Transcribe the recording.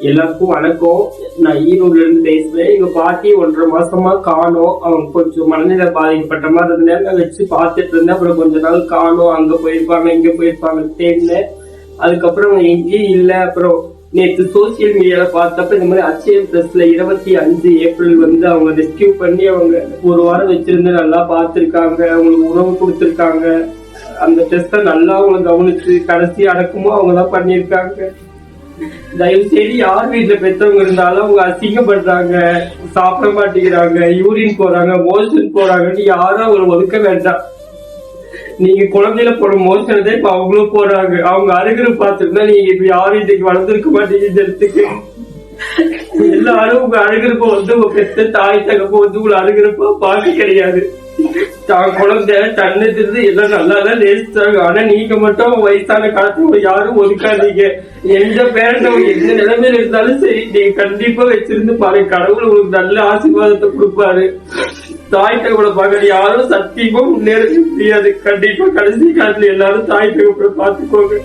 எல்லாருக்கும் வணக்கம். நான் ஈரோடுல இருந்து பேசுறேன். எங்க பாட்டி 1.5 மாசமா காணோம். அவங்க கொஞ்சம் மனநிலை பாதிக்கப்பட்ட மாதிரி இருந்தேன், வச்சு பார்த்துட்டு இருந்தேன். அப்புறம் கொஞ்ச நாள் காணோம், அங்க போயிருப்பாங்க இங்க போயிருப்பாங்க தேடினேன். அதுக்கப்புறம் அவங்க எங்கேயும் இல்லை. அப்புறம் நேற்று சோசியல் மீடியால பார்த்தப்ப இந்த மாதிரி அச்சயம் பிளஸ்ல 25 ஏப்ரல் வந்து அவங்க ரெஸ்கியூ பண்ணி அவங்க 1 வாரம் வச்சிருந்து நல்லா பார்த்திருக்காங்க, அவங்களுக்கு உணவு கொடுத்துருக்காங்க. அந்த டெஸ்ட நல்லா அவங்க கவனிச்சு கடைசி அடக்கமோ அவங்கதான் பண்ணியிருக்காங்க. தயவு செய்து யார் வீட்டுல பெற்றவங்க இருந்தாலும் அவங்க அசிங்கப்படுறாங்க, சாப்பிட மாட்டேங்கிறாங்க, யூரின் போறாங்க, மோஷன் போறாங்கன்னு யாரும் அவங்களை ஒதுக்க வேண்டாம். நீங்க குழந்தையில போற மோஷன் தான் இப்ப அவங்களும் போறாங்க. அவங்க அருகிற பார்த்துருந்தா நீங்க இப்ப யாரும் இன்னைக்கு வளர்ந்துருக்க மாட்டீங்க. இந்த இடத்துக்கு எல்லாரும் உங்க அழுகிறப்ப வந்து உங்க பெத்த தாய் தகப்ப வந்து உங்களை அழுகிறப்ப பார்க்க கிடையாது. தான் குழந்தை தன்னது எல்லாம் நல்லாதான் நேசிச்சாங்க. ஆனா நீங்க மட்டும் வயசான காலத்துல யாரும் ஒதுக்காதீங்க. எந்த பேரண்ட் எந்த நிலைமையில இருந்தாலும் சரி, நீங்க கண்டிப்பா வச்சிருந்து பாருங்க. கடவுள் உங்களுக்கு நல்ல ஆசீர்வாதத்தை கொடுப்பாரு. தாய் தகவலை பார்க்க யாரும் சத்தியமா முன்னேற முடியாது. கண்டிப்பா கடைசி காலத்துல எல்லாரும் தாய் தகவலை பார்த்துக்கோங்க.